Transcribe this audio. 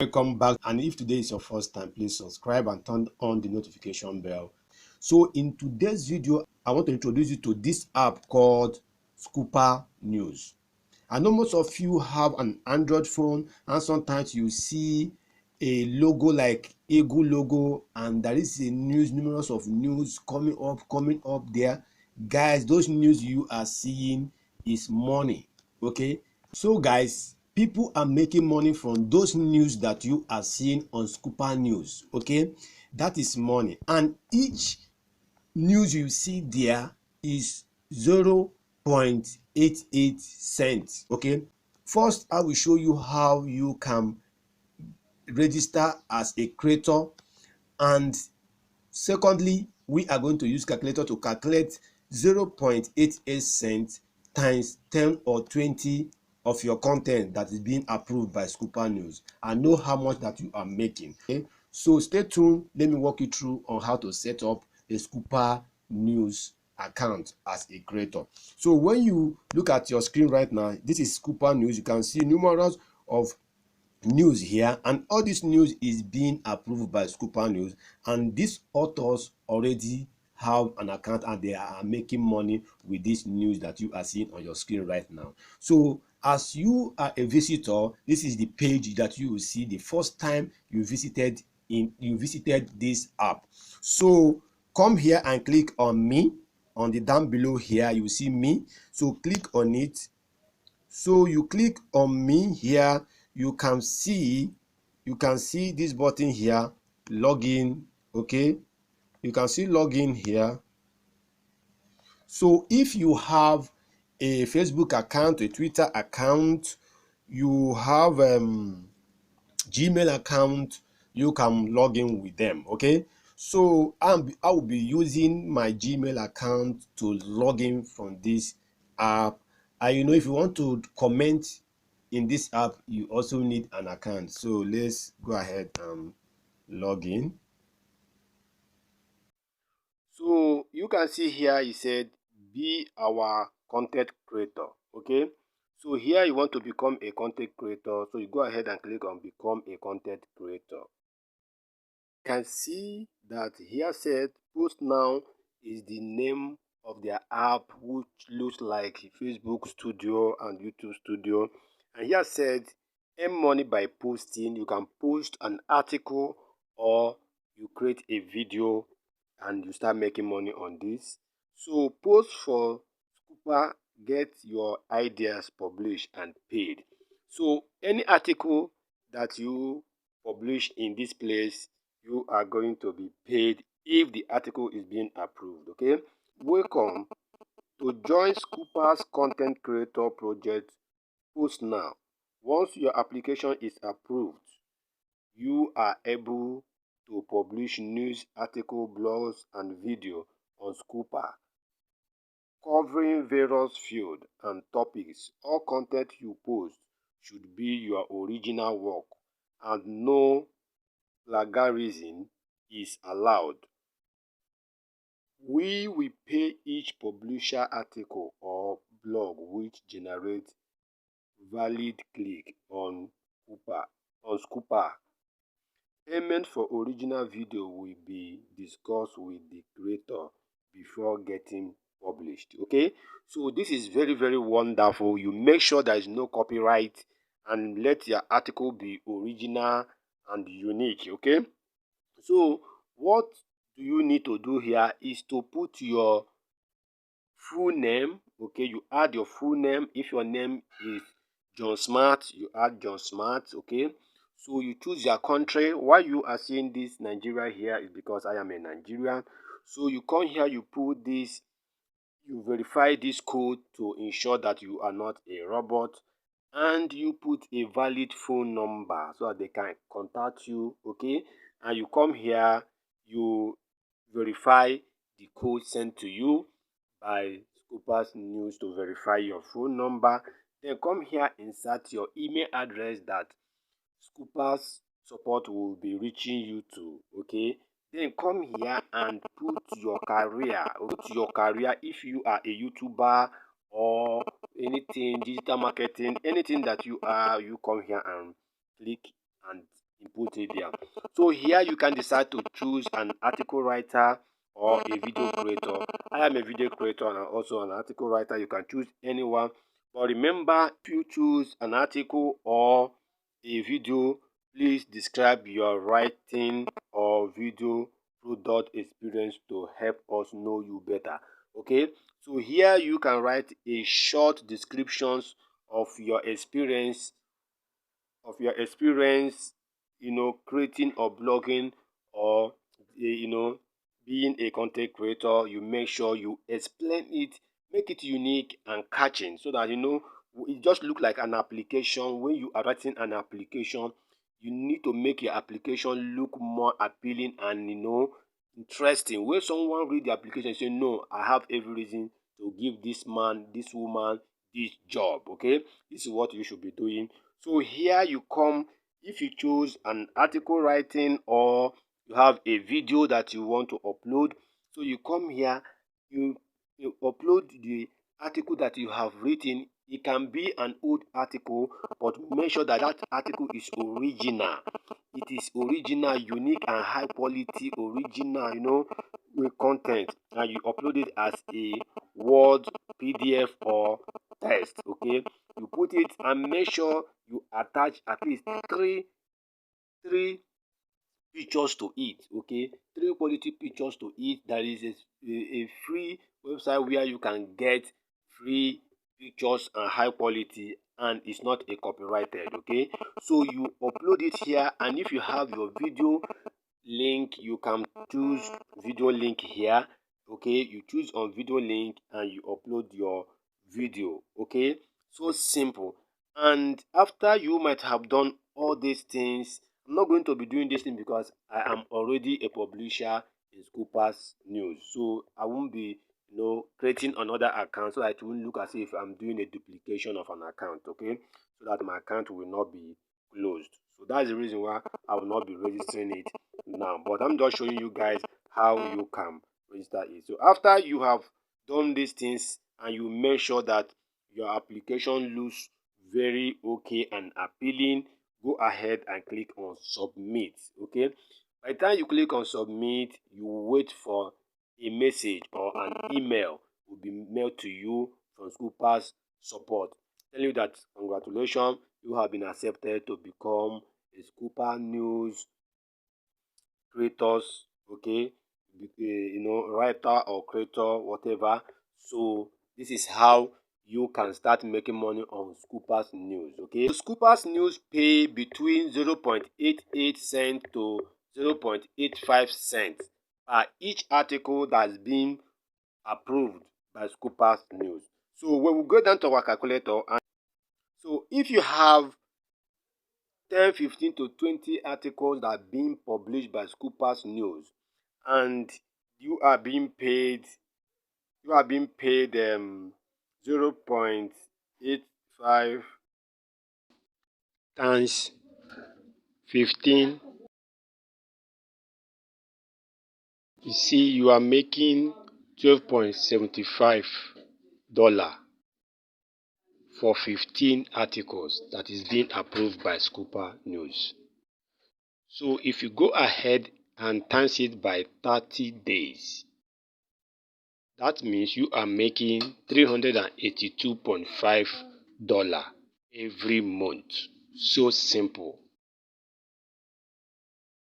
Welcome back, and if today is your first time, please subscribe and turn on the notification bell. So in today's video, I want to introduce you to this app called Scooper News. I know most of you have an Android phone, and sometimes you see a logo like Eagle logo, and there is a numerous of news coming up there. Guys, those news you are seeing is money. Okay, so guys, people are making money from those news that you are seeing on Scooper News. Okay, that is money, and each news you see there is 0.88 cents. Okay, first I will show you how you can register as a creator, and secondly we are going to use calculator to calculate 0.88 cents times 10 or 20 of your content that is being approved by Scooper News, and know how much that you are making. Okay, so stay tuned. Let me walk you through on how to set up a Scooper News account as a creator. So when you look at your screen right now, this is Scooper News. You can see numerous of news here, and all this news is being approved by Scooper News, and these authors already have an account and they are making money with this news that you are seeing on your screen right now. So as you are a visitor, this is the page that you will see the first time you visited this app. So come here and click on me. On the down below here you will see me, so click on it. So you click on me here, you can see this button here, login. Okay, you can see login here. So if you have a Facebook account, a Twitter account, you have Gmail account, you can log in with them. Okay, so I will be using my Gmail account to log in from this app. And if you want to comment in this app, you also need an account. So let's go ahead and log in. So you can see here it said be our content creator. Okay, so here you want to become a content creator, so you go ahead and click on become a content creator. You can see that here said post now is the name of their app, which looks like Facebook Studio and YouTube Studio. And here said earn money by posting. You can post an article or you create a video and you start making money on this. So post for Scooper, get your ideas published and paid. So any article that you publish in this place, you are going to be paid if the article is being approved. Okay, welcome to join Scooper's content creator project. Post now. Once your application is approved, you are able to publish news article, blogs and video on Scooper covering various fields and topics. All content you post should be your original work and no plagiarism is allowed. We will pay each publisher article or blog which generates valid click on Scooper. Payment for original video will be discussed with the creator before getting published. Okay, so this is very, very wonderful. You make sure there is no copyright and let your article be original and unique. Okay, so what do you need to do here is to put your full name. Okay, you add your full name. If your name is John Smart, you add John Smart. Okay, so you choose your country. Why you are seeing this Nigeria here is because I am a Nigerian. So you come here, you put this, you verify this code to ensure that you are not a robot, and you put a valid phone number so that they can contact you. Okay, and you come here, you verify the code sent to you by Scooper's News to verify your phone number. Then come here, insert your email address that Scooper's support will be reaching you to. Okay, then come here and put your career. Put your career if you are a YouTuber or anything digital marketing, anything that you are. You come here and click and put it there. So here you can decide to choose an article writer or a video creator. I am a video creator and I'm also an article writer. You can choose anyone. But remember, if you choose an article or a video, please describe your writing or video product experience to help us know you better. Okay, so here you can write a short descriptions of your experience creating or blogging or being a content creator. You make sure you explain it, make it unique and catching so that it just look like an application. When you are writing an application, you need to make your application look more appealing and interesting. When someone read the application, say, no, I have every reason to give this man, this woman, this job. Okay, this is what you should be doing. So here you come. If you choose an article writing or you have a video that you want to upload, so you come here, you upload the article that you have written. It can be an old article, but make sure that that article is original. It is original, unique, and high quality, original, with content, and you upload it as a Word, PDF, or text. Okay, you put it and make sure you attach at least three pictures to it. Okay, three quality pictures to it. There is a free website where you can get free pictures and high quality, and it's not a copyrighted. Okay, so you upload it here, and if you have your video link, you can choose video link here. Okay, you choose on video link and you upload your video. Okay, so simple. And after you might have done all these things, I'm not going to be doing this thing because I am already a publisher in Scoopers News, so I won't be creating another account so that it won't look as if I'm doing a duplication of an account. Okay, so that my account will not be closed. So that's the reason why I will not be registering it now, but I'm just showing you guys how you can register it. So after you have done these things and you make sure that your application looks very okay and appealing, go ahead and click on submit. Okay, by the time you click on submit, you wait for a message or an email will be mailed to you from Scoopers support telling you that congratulations, you have been accepted to become a Scooper News creators. Okay, writer or creator, whatever. So this is how you can start making money on Scoopers News. Okay, so Scoopers News pay between 0.88 cents to 0.85 cents per each article that's been approved by Scoopers News. So when we go down to our calculator, and so if you have 10, 15 to 20 articles that are being published by Scoopers News, and you are being paid 0.85 times 15. You see, you are making $12.75 for 15 articles that is being approved by Scooper News. So if you go ahead and times it by 30 days, that means you are making $382.5 every month. So simple.